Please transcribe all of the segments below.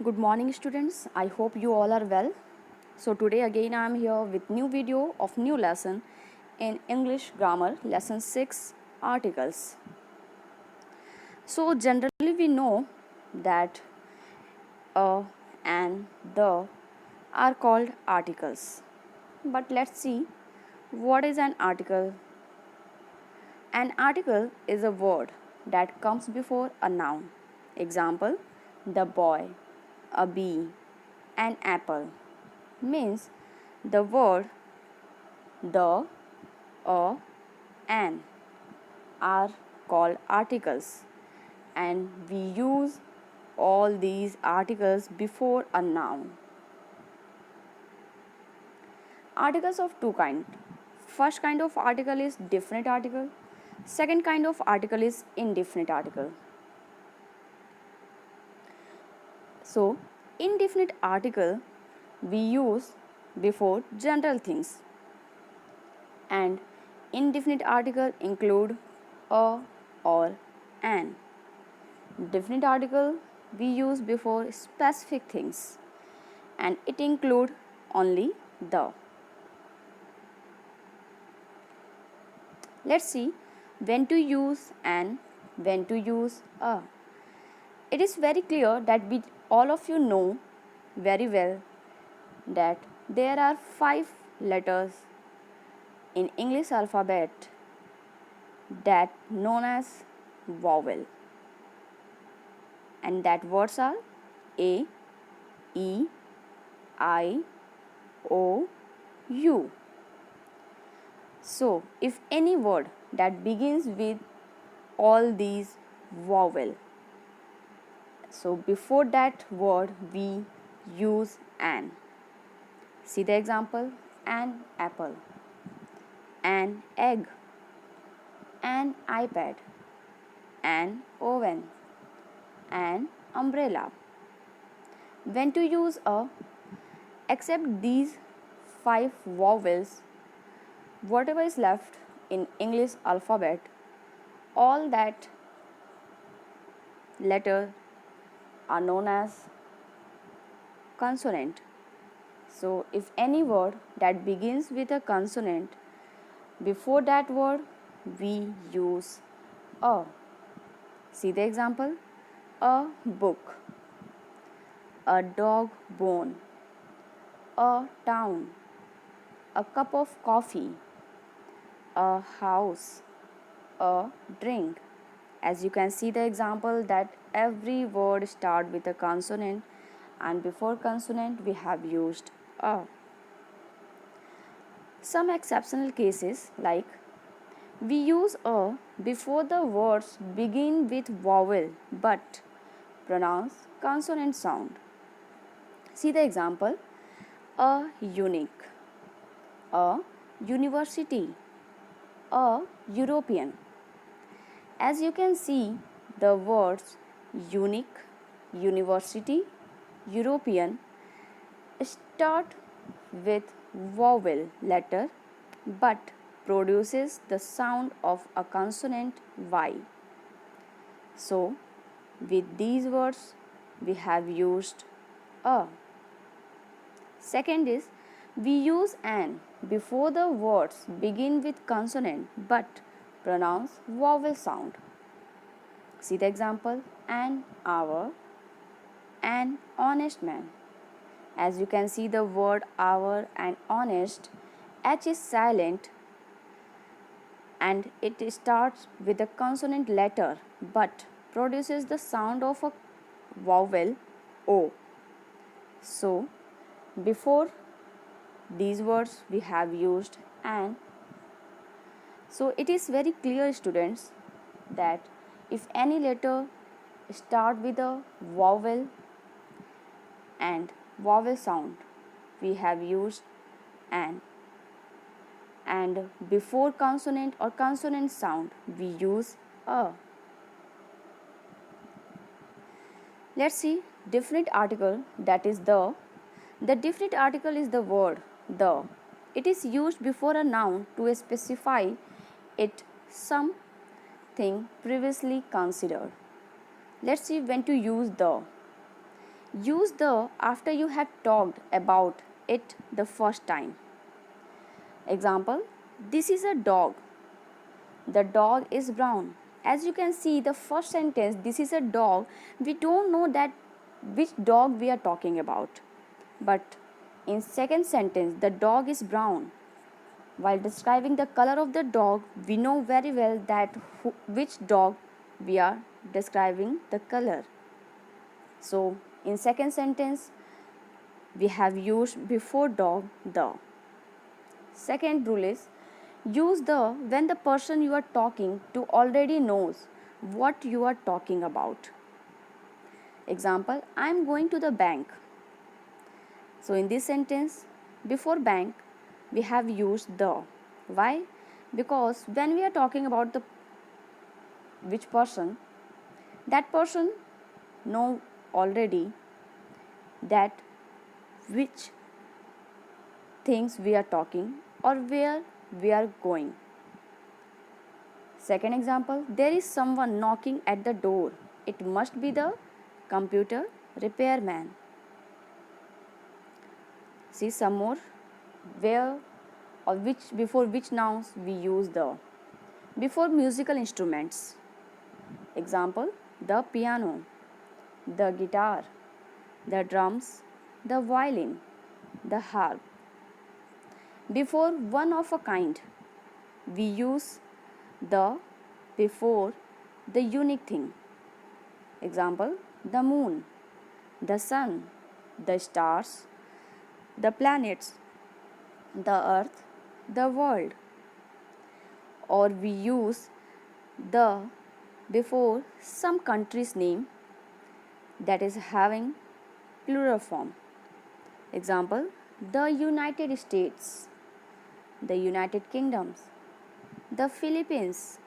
Good morning students. I hope you all are well. So today again I am here with new video of new lesson in English grammar lesson 6 articles. So generally we know that a and the are called articles. But let's see what is an article. An article is a word that comes before a noun. Example: the boy, a bee, an apple. Means the word the, a, an are called articles, and we use all these articles before a noun. Articles of two kinds. First kind of article is definite article. Second kind of article is indefinite article. So, indefinite article we use before general things, and indefinite article include a or an. Definite article we use before specific things, and it include only the. Let's see when to use and when to use a. It is very clear that we all of you know very well that there are 5 letters in English alphabet that known as vowel, and that words are A, E, I, O, U. So, if any word that begins with all these vowel, so before that word we use an. See the example: an apple, an egg, an iPad, an oven, an umbrella. When to use a? Except these 5 vowels, whatever is left in English alphabet, all that letter are known as consonant. So if any word that begins with a consonant, before that word we use a. See the example: a book, a dog bone, a town, a cup of coffee, a house, a drink. As you can see the example that every word start with a consonant, and before consonant we have used a. Some exceptional cases, like we use a before the words begin with vowel but pronounce consonant sound. See the example: a unique, a university, a European. As you can see, the words unique, university, European start with vowel letter but produces the sound of a consonant Y. So, with these words we have used a. Second is, we use an before the words begin with consonant but pronounce vowel sound. See the example: an hour, an honest man. As you can see the word hour and honest, H is silent and it starts with a consonant letter but produces the sound of a vowel O. So, before these words we have used an. So, it is very clear, students, that if any letter start with a vowel and vowel sound, we have used an, and before consonant or consonant sound we use a. Let's see definite article, that is the. The definite article is the word the. It is used before a noun to specify it something previously considered. Let's see when to use the. Use the after you have talked about it the first time. Example: this is a dog. The dog is brown. As you can see, the first sentence, this is a dog, we don't know that which dog we are talking about. But in second sentence, the dog is brown. While describing the color of the dog, we know very well that which dog we are describing the color. So in second sentence, we have used before dog the. Second rule is use the when the person you are talking to already knows what you are talking about. Example: I am going to the bank. So in this sentence, before bank, we have used the. Why? Because when we are talking about the which person, that person know already that which things we are talking or where we are going. Second example: there is someone knocking at the door. It must be the computer repairman. See some more where or which before which nouns we use the. Before musical instruments. Example: the piano, the guitar, the drums, the violin, the harp. Before one of a kind, we use the before the unique thing. Example: the moon, the sun, the stars, the planets, the earth, the world. Or we use the before some country's name that is having plural form. Example: the United States, the United Kingdoms, the Philippines,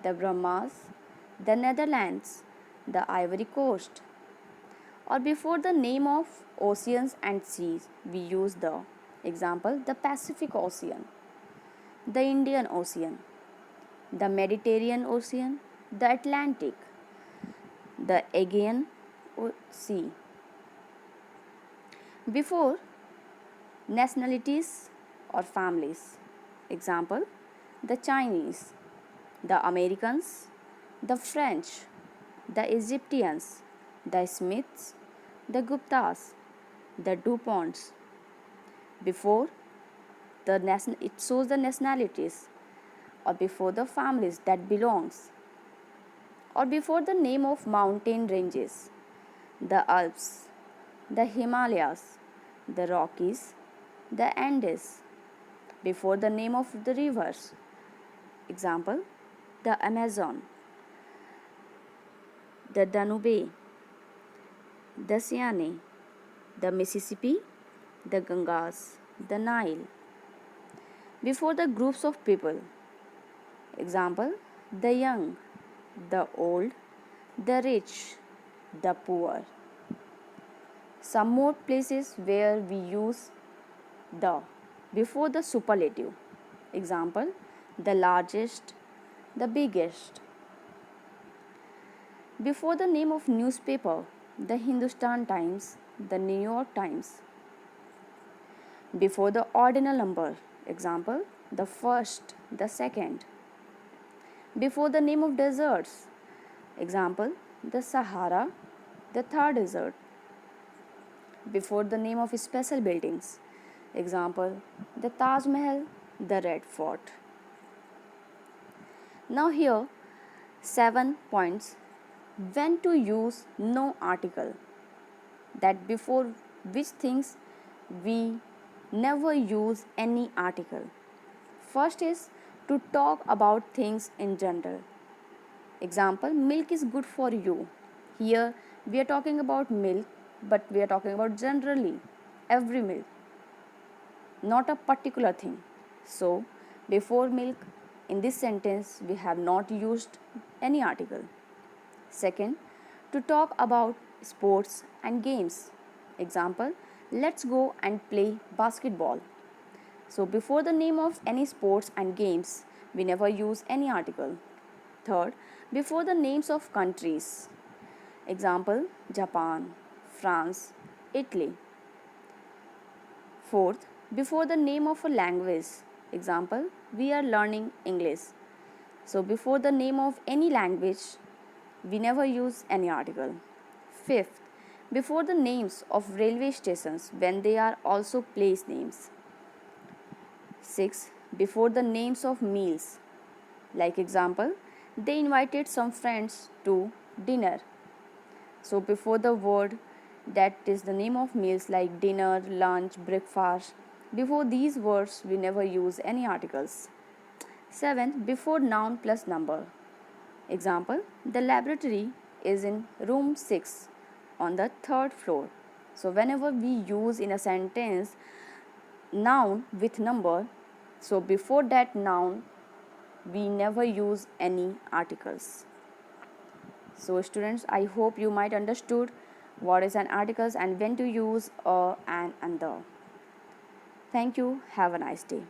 the Brahmas, the Netherlands, the Ivory Coast. Or before the name of oceans and seas, we use the. Example: the Pacific Ocean, the Indian Ocean, the Mediterranean Ocean, the Atlantic, the Aegean Sea. Before nationalities or families. Example: the Chinese, the Americans, the French, the Egyptians, the Smiths, the Guptas, the DuPonts. Before it shows the nationalities or before the families that belongs or before the name of mountain ranges, the Alps, the Himalayas, the Rockies, the Andes, before the name of the rivers. Example: the Amazon, the Danube, the Seine, the Mississippi, the Ganges, the Nile. Before the groups of people. Example: the young, the old, the rich, the poor. Some more places where we use the before the superlative. Example: the largest, the biggest. Before the name of newspaper, the Hindustan Times, the New York Times. Before the ordinal number. Example: the first, the second. Before the name of deserts. Example: the Sahara, the Thar Desert. Before the name of special buildings. Example: the Taj Mahal, the Red Fort. Now here 7 points when to use no article, that before which things we never use any article. First is to talk about things in general. Example: milk is good for you. Here we are talking about milk, but we are talking about generally every milk, not a particular thing. So before milk in this sentence we have not used any article. Second, to talk about sports and games. Example: let's go and play basketball. So before the name of any sports and games, we never use any article. Third, before the names of countries. Example: Japan, France, Italy. Fourth, before the name of a language. Example, we are learning English. So before the name of any language, we never use any article. Fifth, before the names of railway stations when they are also place names. Sixth, before the names of meals. Like example, they invited some friends to dinner. So before the word that is the name of meals like dinner, lunch, breakfast, before these words we never use any articles. Seventh, before noun plus number. Example, the laboratory is in room 6 on the third floor. So whenever we use in a sentence noun with number, so before that noun we never use any articles. So students, I hope you might understood what is an articles and when to use a and the. Thank you. Have a nice day.